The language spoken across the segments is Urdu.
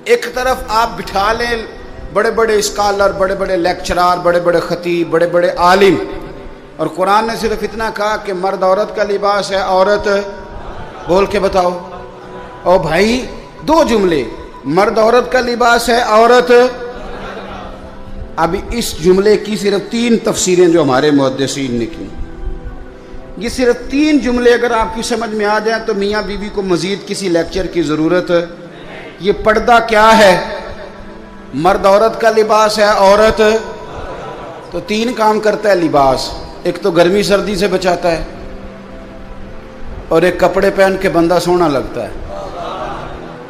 ایک طرف آپ بٹھا لیں بڑے بڑے اسکالر، بڑے بڑے لیکچرار، بڑے بڑے خطیب، بڑے بڑے عالم، اور قرآن نے صرف اتنا کہا کہ مرد عورت کا لباس ہے، عورت بول کے بتاؤ۔ او بھائی دو جملے، مرد عورت کا لباس ہے، عورت۔ اب اس جملے کی صرف 3 تفسیریں جو ہمارے محدثین نے کی، یہ صرف 3 جملے اگر آپ کی سمجھ میں آ جائیں تو میاں بیوی کو مزید کسی لیکچر کی ضرورت۔ یہ پردہ کیا ہے؟ مرد عورت کا لباس ہے، عورت تو 3 کام کرتا ہے لباس، ایک تو گرمی سردی سے بچاتا ہے، اور ایک کپڑے پہن کے بندہ سونا لگتا ہے،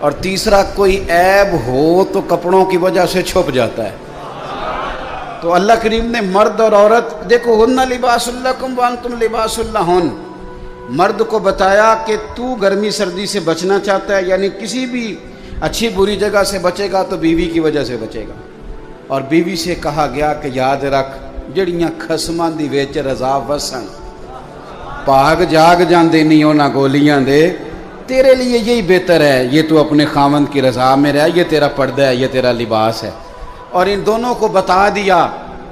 اور تیسرا کوئی عیب ہو تو کپڑوں کی وجہ سے چھپ جاتا ہے۔ تو اللہ کریم نے مرد اور عورت، دیکھو ہن لباس لکم وانتم لباس لہن، مرد کو بتایا کہ تو گرمی سردی سے بچنا چاہتا ہے، یعنی کسی بھی اچھی بری جگہ سے بچے گا تو بیوی کی وجہ سے بچے گا، اور بیوی سے کہا گیا کہ یاد رکھ جڑیاں خسماں دی وچ رضا وسن، پاگ جاگ جاندے نہیں ہونا گولیاں دے، تیرے لیے یہی بہتر ہے، یہ تو اپنے خاوند کی رضا میں رہ، یہ تیرا پردہ ہے، یہ تیرا لباس ہے۔ اور ان دونوں کو بتا دیا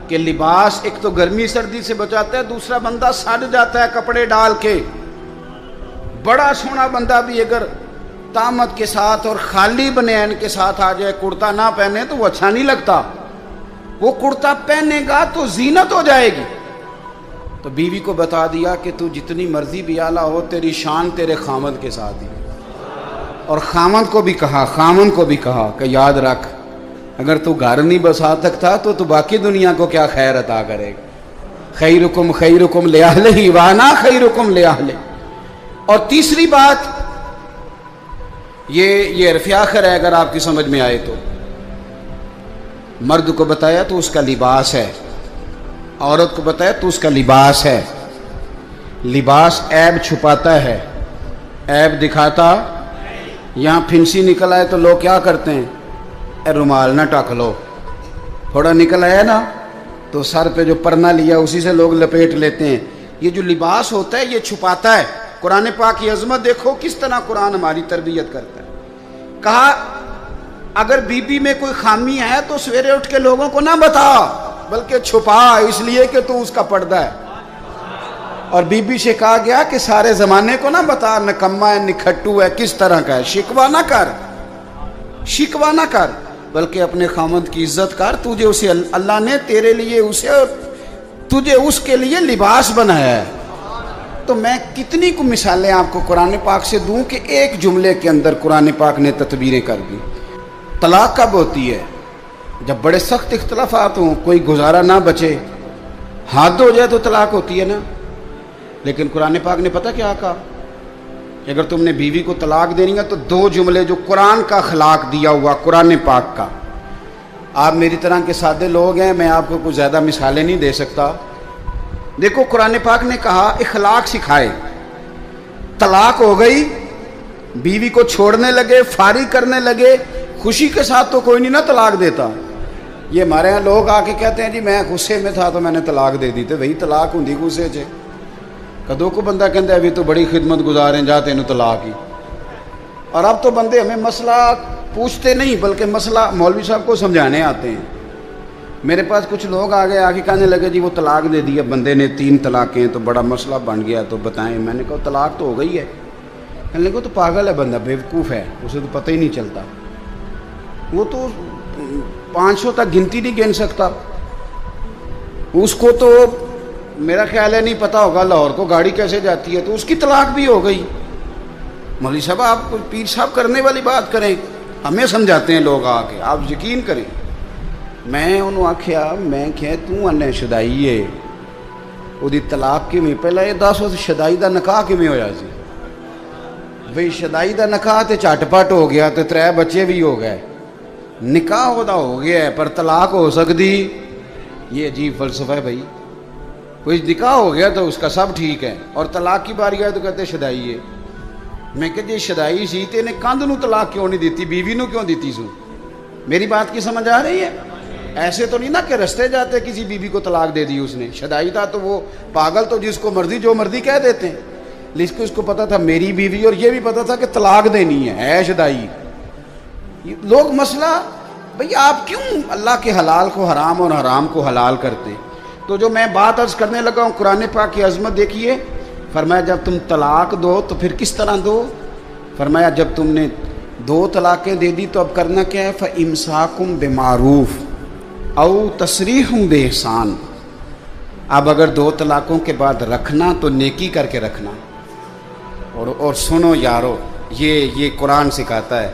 کہ لباس ایک تو گرمی سردی سے بچاتا ہے، دوسرا بندہ سڑ جاتا ہے کپڑے ڈال کے۔ بڑا سونا بندہ بھی اگر طامت کے ساتھ اور خالی بنیان کے ساتھ آ جائے، کرتا نہ پہنے تو وہ اچھا نہیں لگتا، وہ کرتا پہنے گا تو زینت ہو جائے گی۔ تو بیوی کو بتا دیا کہ تو جتنی مرضی بھی اعلیٰ ہو، تیری شان تیرے خامند کے ساتھ ہی، اور خامند کو بھی کہا کہ یاد رکھ اگر تو گھر نہیں بسا سکتا تو باقی دنیا کو کیا خیر عطا کرے گا۔ خیرکم خیرکم لأہلہ وانا خیرکم لأہلہ۔ اور تیسری بات یہ عرف آخر ہے، اگر آپ کی سمجھ میں آئے تو مرد کو بتایا تو اس کا لباس ہے، عورت کو بتایا تو اس کا لباس ہے۔ لباس عیب چھپاتا ہے، عیب دکھاتا۔ یہاں پھنسی نکل آئے تو لوگ کیا کرتے ہیں؟ اے رومال نہ ٹک لو، تھوڑا نکل آیا نا تو سر پہ جو پرنا لیا اسی سے لوگ لپیٹ لیتے ہیں۔ یہ جو لباس ہوتا ہے یہ چھپاتا ہے۔ قرآن پاک کی عظمت دیکھو کس طرح قرآن ہماری تربیت کرتا ہے۔ کہا اگر بی بی میں کوئی خامی ہے تو سویرے اٹھ کے لوگوں کو نہ بتا، بلکہ چھپا، اس لیے کہ تو اس کا پردہ ہے۔ اور بی بی سے کہا گیا کہ سارے زمانے کو نہ بتا نکما ہے، نکھٹو ہے، کس طرح کا ہے، شکوہ نہ کر، بلکہ اپنے خامند کی عزت کر۔ تجھے اسے اللہ نے تیرے لیے اسے اور تجھے اس کے لیے لباس بنایا ہے۔ تو میں کتنی کو مثالیں آپ کو قرآن پاک سے دوں کہ ایک جملے کے اندر قرآن پاک نے تدبیریں کر دی۔ طلاق کب ہوتی ہے؟ جب بڑے سخت اختلافات ہوں، کوئی گزارا نہ بچے، حد ہو جائے تو طلاق ہوتی ہے نا۔ لیکن قرآن پاک نے پتہ کیا کہا؟ اگر تم نے بیوی کو طلاق دینی ہے تو 2 جملے جو قرآن کا اخلاق دیا ہوا قرآن پاک کا۔ آپ میری طرح کے سادے لوگ ہیں، میں آپ کو کچھ زیادہ مثالیں نہیں دے سکتا۔ دیکھو قرآن پاک نے کہا اخلاق سکھائے۔ طلاق ہو گئی، بیوی کو چھوڑنے لگے، فارغ کرنے لگے، خوشی کے ساتھ تو کوئی نہیں نا طلاق دیتا۔ یہ ہمارے یہاں لوگ آ کے کہتے ہیں جی میں غصے میں تھا تو میں نے طلاق دے دی، تو وہی طلاق ہوں غصے سے۔ کدو کو بندہ کہتا ہے ابھی تو بڑی خدمت گزار ہیں جاتے ہیں طلاق ہی۔ اور اب تو بندے ہمیں مسئلہ پوچھتے نہیں بلکہ مسئلہ مولوی صاحب کو سمجھانے آتے ہیں۔ میرے پاس کچھ لوگ آ کے کہنے لگے جی وہ طلاق دے دی، بندے نے 3 طلاقیں، تو بڑا مسئلہ بن گیا، تو بتائیں۔ میں نے کہا طلاق تو ہو گئی ہے۔ کہنے لگے تو پاگل ہے بندہ، بیوقوف ہے، اسے تو پتہ ہی نہیں چلتا، وہ تو 500 تک گنتی نہیں گن سکتا، اس کو تو میرا خیال ہے نہیں پتہ ہوگا لاہور کو گاڑی کیسے جاتی ہے، تو اس کی طلاق بھی ہو گئی۔ مولوی صاحب آپ پیر صاحب کرنے والی بات کریں، ہمیں سمجھاتے ہیں لوگ آ کے، آپ یقین کریں۔ میں انہوں آکھیا میں کہ تو انہیں شدائی ہے، وہ دی طلاق کی میں پہلے یہ 10 شدائی دا نکاح کی میں ہویا سی بھئی، شدائی دا نکاح تے چٹ پٹ ہو گیا، تے 3 بچے بھی ہو گئے، نکاح ہو گیا ہے پر طلاق ہو سکتی؟ یہ عجیب فلسفہ ہے بھائی۔ کوئی نکاح ہو گیا تو اس کا سب ٹھیک ہے، اور طلاق کی باری آئے تو کہتے شدائی ہے۔ میں کہ جی شدائی سی تے نے کندھ نو طلاق کیوں نہیں دیتی، بیوی نو کیوں دیتی سو؟ میری بات کی سمجھ آ رہی ہے؟ ایسے تو نہیں نا کہ رستے جاتے کسی بیوی کو طلاق دے دی اس نے۔ شدائی تھا تو وہ پاگل تو جس کو مرضی جو مرضی کہہ دیتے ہیں، لیکن اس کو پتا تھا میری بیوی، اور یہ بھی پتا تھا کہ طلاق دینی ہے شدائی۔ لوگ مسئلہ بھئی آپ کیوں اللہ کے حلال کو حرام اور حرام کو حلال کرتے؟ تو جو میں بات عرض کرنے لگا ہوں قرآن پاک کی عظمت دیکھیے. فرمایا جب تم طلاق دو تو پھر کس طرح دو؟ فرمایا جب تم نے 2 طلاقیں دے دی تو اب کرنا کیا ہے؟ فَإِمْسَاكُمْ بِمَعْرُوفٍ أَوْ تَسْرِيحٌ بِإِحْسَانٍ. اب اگر 2 طلاقوں کے بعد رکھنا تو نیکی کر کے رکھنا. اور سنو یارو، یہ قرآن سکھاتا ہے.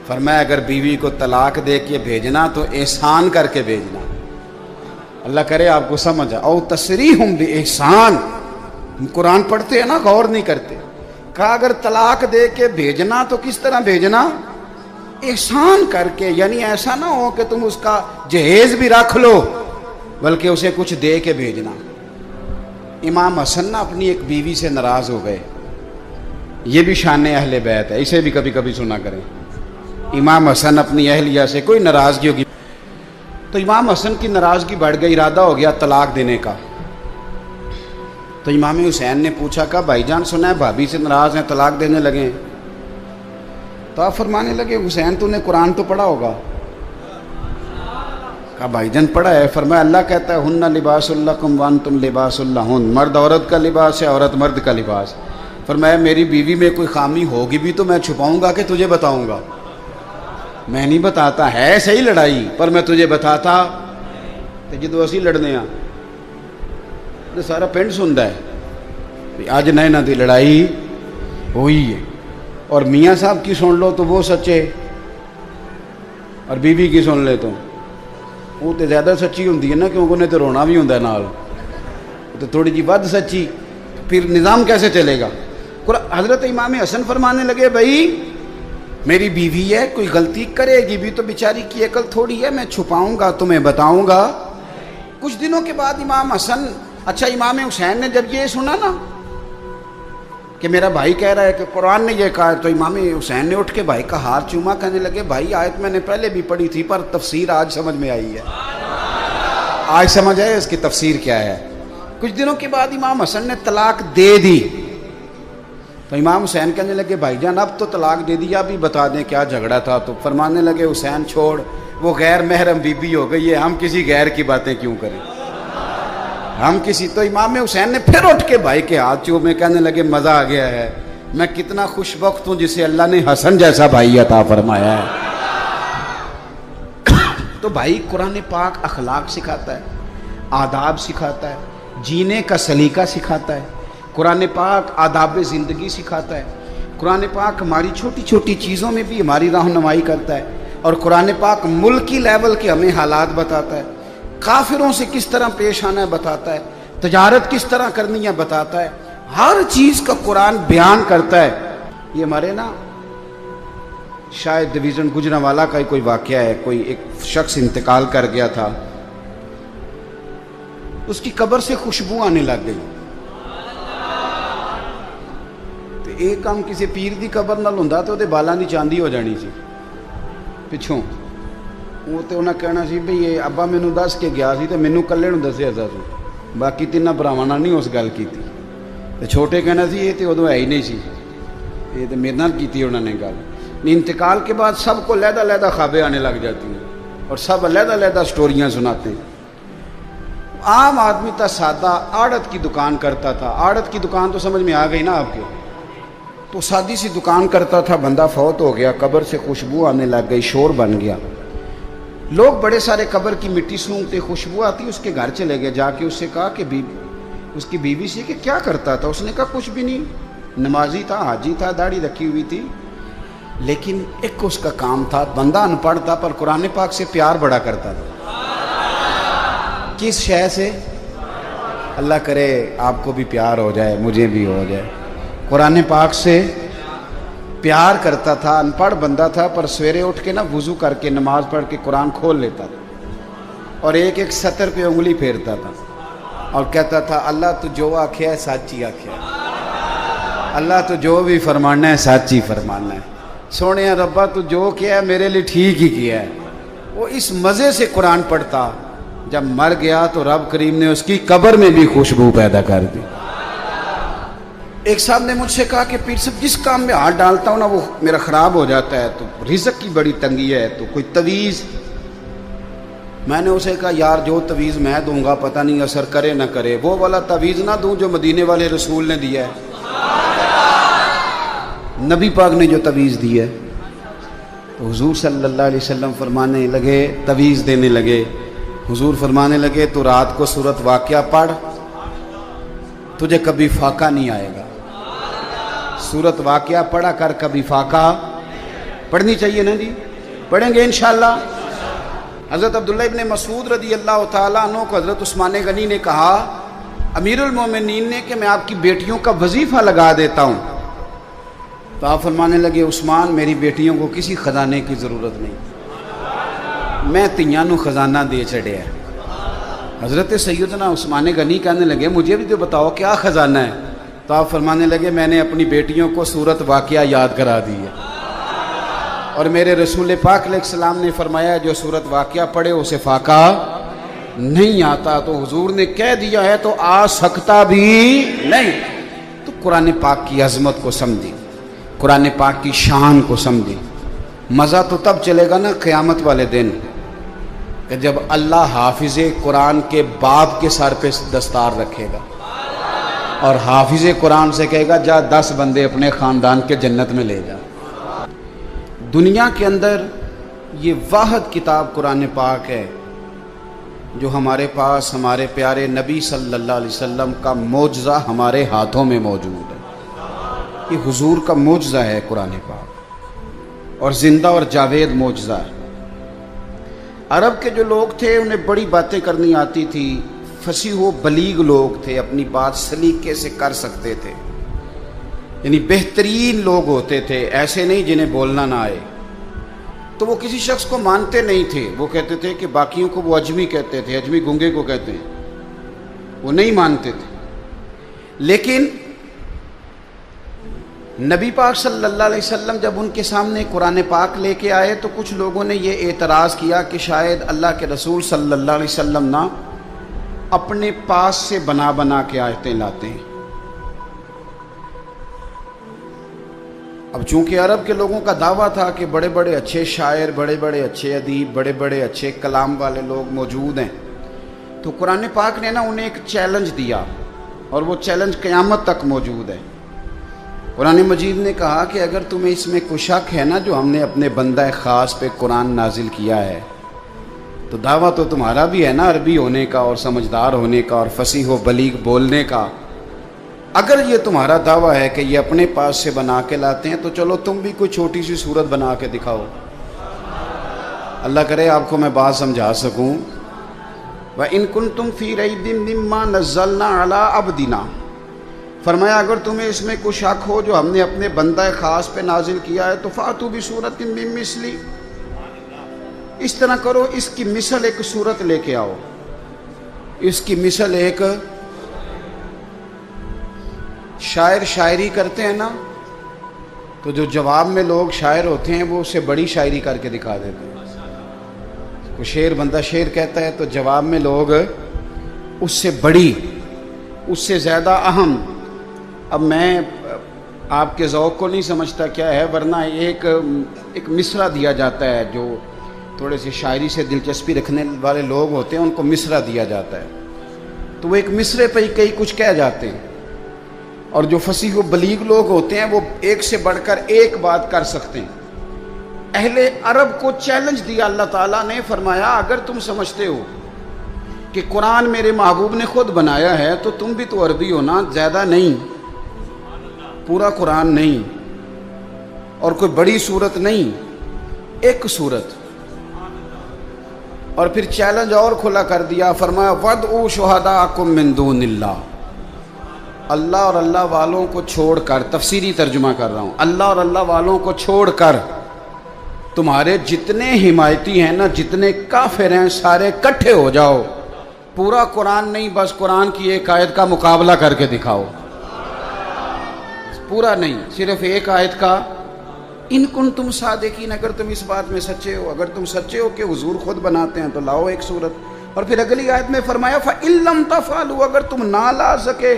فرمایا اگر بیوی کو طلاق دے کے بھیجنا تو احسان کر کے بھیجنا. اللہ کرے آپ کو سمجھا. او تسریحم بِإِحْسَان. قرآن پڑھتے ہیں نا، غور نہیں کرتے. کہا اگر طلاق دے کے بھیجنا تو کس طرح بھیجنا؟ احسان کر کے. یعنی ایسا نہ ہو کہ تم اس کا جہیز بھی رکھ لو، بلکہ اسے کچھ دے کے بھیجنا. امام حسن نا اپنی ایک بیوی سے ناراض ہو گئے. یہ بھی شان اہل بیت ہے، اسے بھی کبھی کبھی سنا کریں. امام حسن اپنی اہلیہ سے کوئی ناراضگی ہوگی تو امام حسن کی ناراضگی بڑھ گئی، ارادہ ہو گیا طلاق دینے کا. تو امام حسین نے پوچھا کہ بھائی جان سنا ہے بھابھی سے ناراض ہیں، طلاق دینے لگے ہیں. تو آپ فرمانے لگے حسین تو نے قرآن تو پڑھا ہوگا. کہا بھائی جان پڑھا ہے. فرمایا اللہ کہتا ہے ہن لباس لکم وانتم لباس لہن. مرد عورت کا لباس ہے، عورت مرد کا لباس. فرمایا میری بیوی میں کوئی خامی ہوگی بھی تو میں چھپاؤں گا کہ تجھے بتاؤں گا؟ میں نہیں بتاتا. ہے صحیح لڑائی پر میں تجھے بتاتا تو جدو اسی لڑنے ہاں تو سارا پنڈ سنتا ہے اج نہ دی لڑائی ہوئی ہے. اور میاں صاحب کی سن لو تو وہ سچے، اور بیوی کی سن لے تو وہ تو زیادہ سچی ہوتی ہے نا، کیونکہ انہیں تو رونا بھی ہوتا ہے نال، تو تھوڑی جی ود سچی. پھر نظام کیسے چلے گا؟ حضرت امام حسن فرمانے لگے بھائی میری بیوی ہے، کوئی غلطی کرے گی بھی تو بیچاری کی عقل تھوڑی ہے، میں چھپاؤں گا تمہیں بتاؤں گا. کچھ دنوں کے بعد امام حسن، اچھا امام حسین نے جب یہ سنا نا کہ میرا بھائی کہہ رہا ہے کہ قرآن نے یہ کہا، تو امام حسین نے اٹھ کے بھائی کا ہاتھ چوما، کہنے لگے بھائی آیت میں نے پہلے بھی پڑھی تھی پر تفسیر آج سمجھ میں آئی ہے. آج سمجھ آئے اس کی تفسیر کیا ہے. کچھ دنوں کے بعد امام حسن نے طلاق دے دی. تو امام حسین کہنے لگے بھائی جان اب تو طلاق دے دیا، ابھی بتا دیں کیا جھگڑا تھا. تو فرمانے لگے حسین چھوڑ، وہ غیر محرم بی بی ہو گئی ہے، ہم کسی غیر کی باتیں کیوں کریں ہم کسی. تو امام حسین نے پھر اٹھ کے بھائی کے ہاتھ چومے، کہنے لگے مزہ آ گیا ہے، میں کتنا خوش بخت ہوں جسے اللہ نے حسن جیسا بھائی عطا فرمایا ہے. تو بھائی قرآن پاک اخلاق سکھاتا ہے، آداب سکھاتا ہے، جینے کا سلیقہ سکھاتا ہے. قرآن پاک آداب زندگی سکھاتا ہے. قرآن پاک ہماری چھوٹی چھوٹی چیزوں میں بھی ہماری رہنمائی کرتا ہے. اور قرآن پاک ملکی لیول کے ہمیں حالات بتاتا ہے. کافروں سے کس طرح پیش آنا ہے بتاتا ہے، تجارت کس طرح کرنی ہے بتاتا ہے. ہر چیز کا قرآن بیان کرتا ہے. یہ ہمارے نا شاید ڈویژن گجرانوالا کا ہی کوئی واقعہ ہے. کوئی ایک شخص انتقال کر گیا تھا، اس کی قبر سے خوشبو آنے لگ گئی. تو ایک کام کسی پیر دی قبر نال ہوندا تو دے بالاں دی چاندی ہو جانی سی پچھوں. وہ تو انہیں کہنا سی بھئی یہ ابا مینوں دس کے گیا سی تو مینوں کلے نوں دسیا سی، باقی تیناں بھراواں نال نہیں اس گل کیتی. تو چھوٹے کہنا سی یہ تو ادو ہے ہی نہیں سی، یہ تو میرے نال کیتی انہوں نے گل. انتقال کے بعد سب کو علیحدہ علیحدہ خوابیں آنے لگ جاتی ہیں اور سب علیحدہ علیحدہ سٹوریاں سناتے ہیں. عام آدمی تھا سادہ، آڑت کی دکان کرتا تھا. آڑت کی دکان تو سمجھ میں آ گئی نا آپ کے. تو سادی سی دکان کرتا تھا، بندہ فوت ہو گیا، قبر سے خوشبو آنے لگ گئی، شور بن گیا. لوگ بڑے سارے قبر کی مٹی سونگتے، خوشبو آتی. اس کے گھر چلے گئے، جا کے اس سے کہا کہ اس کی بیوی سے کہ کیا کرتا تھا؟ اس نے کہا کچھ بھی نہیں، نمازی تھا، حاجی تھا، داڑھی رکھی ہوئی تھی، لیکن ایک اس کا کام تھا، بندہ ان پڑھ تھا پر قرآن پاک سے پیار بڑا کرتا تھا. کس شے سے؟ اللہ کرے آپ کو بھی پیار ہو جائے، مجھے بھی ہو جائے. قرآن پاک سے پیار کرتا تھا. ان پڑھ بندہ تھا پر سویرے اٹھ کے نا وضو کر کے نماز پڑھ کے قرآن کھول لیتا تھا اور ایک ایک سطر پہ انگلی پھیرتا تھا اور کہتا تھا اللہ تو جو آکھیا ہے سچی آکھیا ہے، اللہ تو جو بھی فرمانا ہے سچی فرمانا ہے، سونے ربا تو جو کیا ہے میرے لیے ٹھیک ہی کیا ہے. وہ اس مزے سے قرآن پڑھتا. جب مر گیا تو رب کریم نے اس کی قبر میں بھی خوشبو پیدا کر دی. ایک صاحب نے مجھ سے کہا کہ پیر صاحب جس کام میں ہاتھ ڈالتا ہوں نا وہ میرا خراب ہو جاتا ہے، تو رزق کی بڑی تنگی ہے، تو کوئی تویز۔ میں نے اسے کہا یار جو تویز میں دوں گا پتہ نہیں اثر کرے نہ کرے، وہ والا تویز نہ دوں جو مدینے والے رسول نے دیا ہے، نبی پاک نے جو تویز دی ہے۔ تو حضور صلی اللہ علیہ وسلم فرمانے لگے، تویز دینے لگے، حضور فرمانے لگے تو رات کو سورۃ واقعہ پڑھ، تجھے کبھی فاقہ نہیں آئے گا۔ سورۃ واقعہ پڑھا کر، کبھی فاقہ پڑھنی چاہیے نا جی، پڑھیں گے انشاءاللہ۔ حضرت عبداللہ ابن مسعود رضی اللہ تعالیٰ عنہ کو حضرت عثمان غنی نے کہا امیر المومنین نے کہ میں آپ کی بیٹیوں کا وظیفہ لگا دیتا ہوں، تو آپ فرمانے لگے عثمان میری بیٹیوں کو کسی خزانے کی ضرورت نہیں، میں تیاں نو خزانہ دے چڑھے ہے۔ حضرت سیدنا عثمان غنی کہنے لگے مجھے بھی تو بتاؤ کیا خزانہ ہے، تو آپ فرمانے لگے میں نے اپنی بیٹیوں کو سورۃ واقعہ یاد کرا دی ہے، اور میرے رسول پاک علیہ السلام نے فرمایا جو سورۃ واقعہ پڑھے اسے فاقہ نہیں آتا، تو حضور نے کہہ دیا ہے تو آ سکتا بھی نہیں۔ تو قرآن پاک کی عظمت کو سمجھی، قرآن پاک کی شان کو سمجھی۔ مزہ تو تب چلے گا نا قیامت والے دن کہ جب اللہ حافظ قرآن کے باپ کے سر پہ دستار رکھے گا اور حافظ قرآن سے کہے گا جا 10 بندے اپنے خاندان کے جنت میں لے جا۔ دنیا کے اندر یہ واحد کتاب قرآن پاک ہے جو ہمارے پاس ہمارے پیارے نبی صلی اللہ علیہ وسلم کا معجزہ ہمارے ہاتھوں میں موجود ہے۔ یہ حضور کا معجزہ ہے قرآن پاک، اور زندہ اور جاوید معجزہ ہے۔ عرب کے جو لوگ تھے انہیں بڑی باتیں کرنی آتی تھی، فصیح و بلیغ لوگ تھے، اپنی بات سلیقے سے کر سکتے تھے، یعنی بہترین لوگ ہوتے تھے، ایسے نہیں جنہیں بولنا نہ آئے۔ تو وہ کسی شخص کو مانتے نہیں تھے، وہ کہتے تھے کہ باقیوں کو وہ اجمی کہتے تھے، اجمی گنگے کو کہتے ہیں، وہ نہیں مانتے تھے۔ لیکن نبی پاک صلی اللہ علیہ وسلم جب ان کے سامنے قرآن پاک لے کے آئے تو کچھ لوگوں نے یہ اعتراض کیا کہ شاید اللہ کے رسول صلی اللہ علیہ وسلم نا اپنے پاس سے بنا بنا کے آیتیں لاتے ہیں۔ اب چونکہ عرب کے لوگوں کا دعویٰ تھا کہ بڑے بڑے اچھے شاعر، بڑے بڑے اچھے ادیب، بڑے بڑے اچھے کلام والے لوگ موجود ہیں، تو قرآن پاک نے نا انہیں ایک چیلنج دیا، اور وہ چیلنج قیامت تک موجود ہے۔ قرآن مجید نے کہا کہ اگر تمہیں اس میں کوئی شک ہے نا جو ہم نے اپنے بندہ خاص پہ قرآن نازل کیا ہے، تو دعویٰ تو تمہارا بھی ہے نا عربی ہونے کا اور سمجھدار ہونے کا اور فصیح و بلیغ بولنے کا۔ اگر یہ تمہارا دعویٰ ہے کہ یہ اپنے پاس سے بنا کے لاتے ہیں تو چلو تم بھی کوئی چھوٹی سی صورت بنا کے دکھاؤ، اللہ کرے آپ کو میں بات سمجھا سکوں۔ وَإِن كُنتُمْ فِي رَيْبٍ مِّمَّا نَزَّلْنَا عَلَىٰ عَبْدِنَا، فرمایا اگر تمہیں اس میں کوئی شک ہو جو ہم نے اپنے بندہ خاص پہ نازل کیا ہے تو فَأْتُوا بِسُورَةٍ مِّن مِّثْلِهِ، اس طرح کرو اس کی مثل ایک صورت لے کے آؤ، اس کی مثل ایک شاعر شاعری کرتے ہیں نا، تو جو جواب میں لوگ شاعر ہوتے ہیں وہ اسے بڑی شاعری کر کے دکھا دیتے ہیں۔ کوئی شعر بندہ شعر کہتا ہے تو جواب میں لوگ اس سے بڑی، اس سے زیادہ اہم۔ اب میں آپ کے ذوق کو نہیں سمجھتا کیا ہے، ورنہ ایک مصرع دیا جاتا ہے، جو تھوڑے سے شاعری سے دلچسپی رکھنے والے لوگ ہوتے ہیں ان کو مصرع دیا جاتا ہے، تو وہ ایک مصرے پہ ہی کئی کچھ کہہ جاتے ہیں، اور جو فصیح و بلیغ لوگ ہوتے ہیں وہ ایک سے بڑھ کر ایک بات کر سکتے ہیں۔ اہل عرب کو چیلنج دیا اللہ تعالیٰ نے، فرمایا اگر تم سمجھتے ہو کہ قرآن میرے محبوب نے خود بنایا ہے تو تم بھی تو عربی ہو نا، زیادہ نہیں، پورا قرآن نہیں، اور کوئی بڑی صورت نہیں، ایک صورت۔ اور پھر چیلنج اور کھلا کر دیا، فرمایا وَادْعُوا شُهَدَاءَكُم مِّن دُونِ اللَّهِ، اللہ اور اللہ والوں کو چھوڑ کر، تفسیری ترجمہ کر رہا ہوں، اللہ اور اللہ والوں کو چھوڑ کر تمہارے جتنے حمایتی ہیں نا، جتنے کافر ہیں، سارے کٹھے ہو جاؤ، پورا قرآن نہیں، بس قرآن کی ایک آیت کا مقابلہ کر کے دکھاؤ، پورا نہیں، صرف ایک آیت کا۔ ان کنتم صادقین، اگر تم اس بات میں سچے ہو، اگر تم سچے ہو کہ حضور خود بناتے ہیں تو لاؤ ایک صورت۔ اور پھر اگلی آیت میں فرمایا فَإِن لَّمْ تَفْعَلُوا، اگر تم نہ لا سکے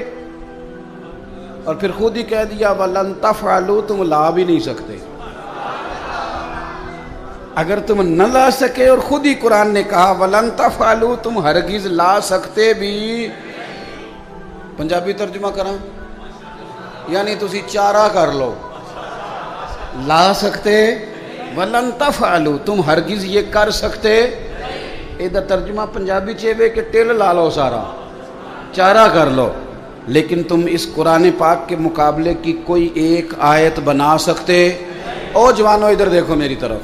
اور پھر خود ہی کہہ دیا وَلَن تَفْعَلُوا، تم لا بھی نہیں سکتے۔ اگر تم نہ لا سکے اور خود ہی قرآن نے کہا وَلَن تَفْعَلُوا، تم ہرگز لا سکتے بھی۔ پنجابی ترجمہ کراں؟ یعنی تسی چارہ کر لو، لا سکتے وَلَن تَفْعَلُوا، تم ہرگز یہ کر سکتے۔ ادھر ترجمہ پنجابی چیوے کہ ٹل لا لو، سارا چارہ کر لو، لیکن تم اس قرآن پاک کے مقابلے کی کوئی ایک آیت بنا سکتے؟ او جوانو ادھر دیکھو میری طرف،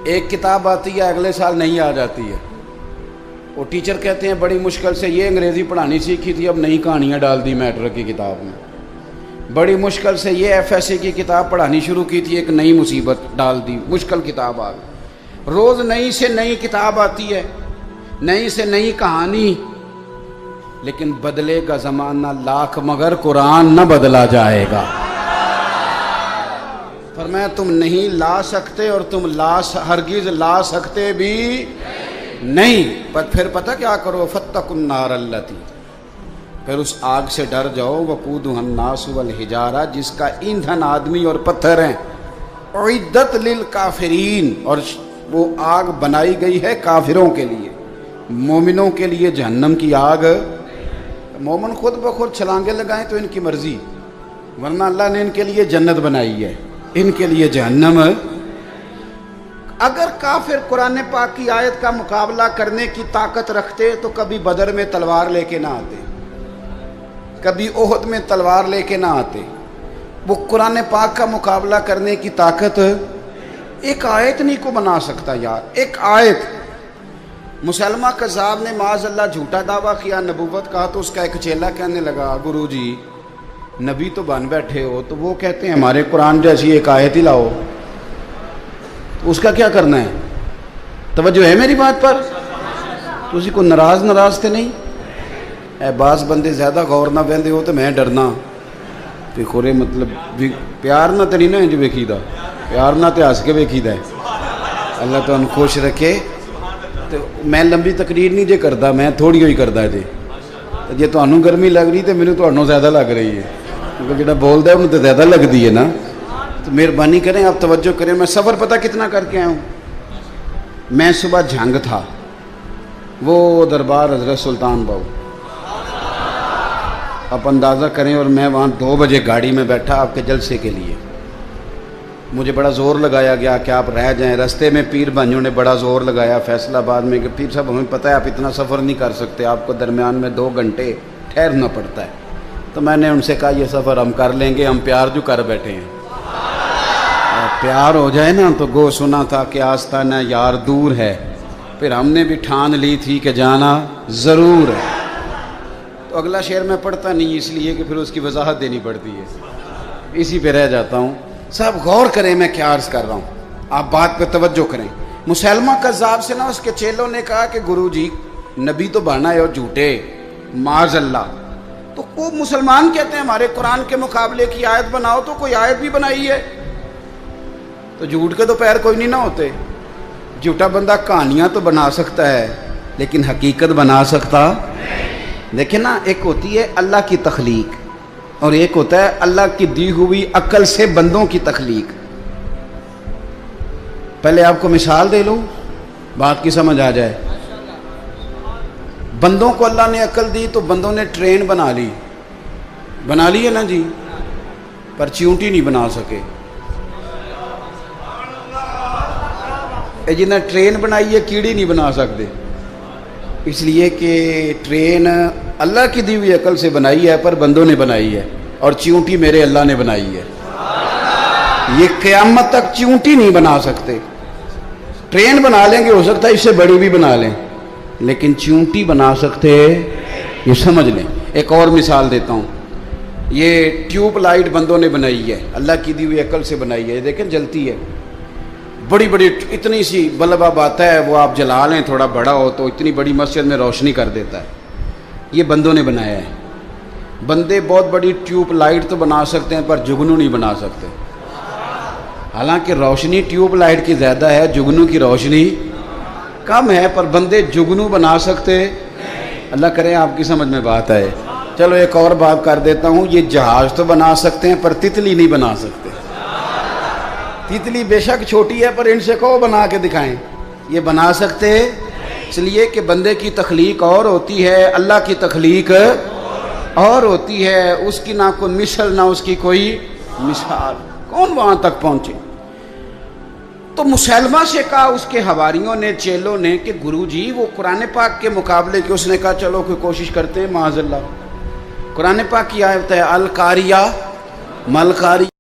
ایک کتاب آتی ہے اگلے سال نہیں آ جاتی ہے، وہ ٹیچر کہتے ہیں بڑی مشکل سے یہ انگریزی پڑھانی سیکھی تھی، اب نئی کہانیاں ڈال دی میٹرک کی کتاب میں، بڑی مشکل سے یہ ایف ایس سی کی کتاب پڑھانی شروع کی تھی، ایک نئی مصیبت ڈال دی، مشکل کتاب آ گئی۔ روز نئی سے نئی کتاب آتی ہے، نئی سے نئی کہانی، لیکن بدلے گا زمانہ لاکھ مگر قرآن نہ بدلا جائے گا۔ فرمایا تم نہیں لا سکتے اور تم ہرگز لا سکتے بھی نہیں۔ پر پھر پتہ کیا کرو، فاتقوا النار التی، پھر اس آگ سے ڈر جاؤ، وقودها الناس والحجارہ، جس کا ایندھن آدمی اور پتھر ہیں، اعدت للکافرین، اور وہ آگ بنائی گئی ہے کافروں کے لیے، مومنوں کے لیے جہنم کی آگ۔ مومن خود بخود چھلانگے لگائیں تو ان کی مرضی، ورنہ اللہ نے ان کے لیے جنت بنائی ہے، ان کے لیے جہنم۔ اگر کافر قرآن پاک کی آیت کا مقابلہ کرنے کی طاقت رکھتے تو کبھی بدر میں تلوار لے کے نہ آتے، کبھی احد میں تلوار لے کے نہ آتے۔ وہ قرآن پاک کا مقابلہ کرنے کی طاقت ایک آیت نہیں کو بنا سکتا یار، ایک آیت۔ مسلمہ کذاب نے معاذ اللہ جھوٹا دعویٰ کیا، نبوت کہا، تو اس کا ایک چیلا کہنے لگا گرو جی نبی تو بن بیٹھے ہو، تو وہ کہتے ہیں ہمارے قرآن جیسی ایک آیت ہی لاؤ، تو اس کا کیا کرنا ہے؟ توجہ ہے میری بات پر؟ تو اسی کو ناراض تھے نہیں؟ اے بعض بندے زیادہ غور نہ بہندے ہو تو میں ڈرنا تو خورے، مطلب پیار نہ تری نہ جو ویکھی دا، پیار نہ تے ہس کے ویکھی دا ہے۔ اللہ تو ان خوش رکھے۔ تو میں لمبی تقریر نہیں جے کردا، میں تھوڑی ہوئی کردا جے، جے تانوں گرمی لگ رہی تے مینوں تانوں زیادہ لگ رہی ہے، کیونکہ جڑا بولدا ہے انہوں تے زیادہ لگدی ہے نا۔ تو مہربانی کریں آپ توجہ کریں، میں سفر پتہ کتنا کر کے آیا ہوں۔ میں صبح جھنگ تھا، وہ دربار حضرت سلطان باؤ، آپ اندازہ کریں، اور میں وہاں 2 بجے گاڑی میں بیٹھا آپ کے جلسے کے لیے۔ مجھے بڑا زور لگایا گیا کہ آپ رہ جائیں، رستے میں پیر بھائیوں نے بڑا زور لگایا فیصل آباد میں کہ پیر صاحب ہمیں پتہ ہے آپ اتنا سفر نہیں کر سکتے، آپ کو درمیان میں 2 گھنٹے ٹھہرنا پڑتا ہے۔ تو میں نے ان سے کہا یہ سفر ہم کر لیں گے، ہم پیار جو کر بیٹھے ہیں، پیار ہو جائے نا تو گو سنا تھا کہ آستانہ یار دور ہے، پھر ہم نے بھی ٹھان لی تھی کہ جانا ضرور ہے۔ تو اگلا شعر میں پڑھتا نہیں اس لیے کہ پھر اس کی وضاحت دینی پڑتی ہے، اسی پہ رہ جاتا ہوں۔ صاحب غور کریں میں کیا عرض کر رہا ہوں، آپ بات پہ توجہ کریں۔ مسلمہ کذاب سے نا اس کے چیلوں نے کہا کہ گرو جی نبی تو بنا ہے اور جھوٹے، معاذ اللہ۔ تو وہ مسلمان کہتے ہیں ہمارے قرآن کے مقابلے کی آیت بناؤ، تو کوئی آیت بھی بنائی ہے، تو جھوٹ کے تو پیر کوئی نہیں نہ ہوتے۔ جھوٹا بندہ کہانیاں تو بنا سکتا ہے لیکن حقیقت بنا سکتا۔ دیکھیں نا، ایک ہوتی ہے اللہ کی تخلیق اور ایک ہوتا ہے اللہ کی دی ہوئی عقل سے بندوں کی تخلیق۔ پہلے آپ کو مثال دے لوں بات کی سمجھ آ جائے۔ بندوں کو اللہ نے عقل دی تو بندوں نے ٹرین بنا لی ہے نا جی، پر چیونٹی نہیں بنا سکے۔ جنہیں ٹرین بنائی ہے کیڑی نہیں بنا سکتے، اس لیے کہ ٹرین اللہ کی دی ہوئی عقل سے بنائی ہے پر بندوں نے بنائی ہے، اور چیونٹی میرے اللہ نے بنائی ہے۔ یہ قیامت تک چیونٹی نہیں بنا سکتے۔ ٹرین بنا لیں گے، ہو سکتا ہے اس سے بڑی بھی بنا لیں، لیکن چیونٹی بنا سکتے، یہ سمجھ لیں۔ ایک اور مثال دیتا ہوں، یہ ٹیوب لائٹ بندوں نے بنائی ہے، اللہ کی دی ہوئی عقل سے بنائی ہے، دیکھیں جلتی ہے، بڑی بڑی اتنی سی بلب اب آتا ہے، وہ آپ جلا لیں تھوڑا بڑا ہو تو اتنی بڑی مسجد میں روشنی کر دیتا ہے، یہ بندوں نے بنایا ہے۔ بندے بہت بڑی ٹیوب لائٹ تو بنا سکتے ہیں پر جگنو نہیں بنا سکتے، حالانکہ روشنی ٹیوب لائٹ کی زیادہ ہے، جگنو کی روشنی کم ہے، پر بندے جگنو بنا سکتے۔ اللہ کرے آپ کی سمجھ میں بات آئے۔ چلو ایک اور بات کر دیتا ہوں، یہ جہاز تو بنا سکتے ہیں پر تتلی نہیں بنا سکتے۔ تتلی بے شک چھوٹی ہے پر ان سے کہو بنا کے دکھائیں، یہ بنا سکتے؟ اس لیے کہ بندے کی تخلیق اور ہوتی ہے، اللہ کی تخلیق اور ہوتی ہے، اس کی نہ کوئی مثل نہ اس کی کوئی مثال، کون وہاں تک پہنچے؟ تو مسلمہ سے کہا اس کے حواریوں نے، چیلوں نے کہ گرو جی وہ قرآن پاک کے مقابلے کے، اس نے کہا چلو کوئی کوشش کرتے ہیں، معاذ اللہ۔ قرآن پاک کی آیت ہے القاریہ مل قاریہ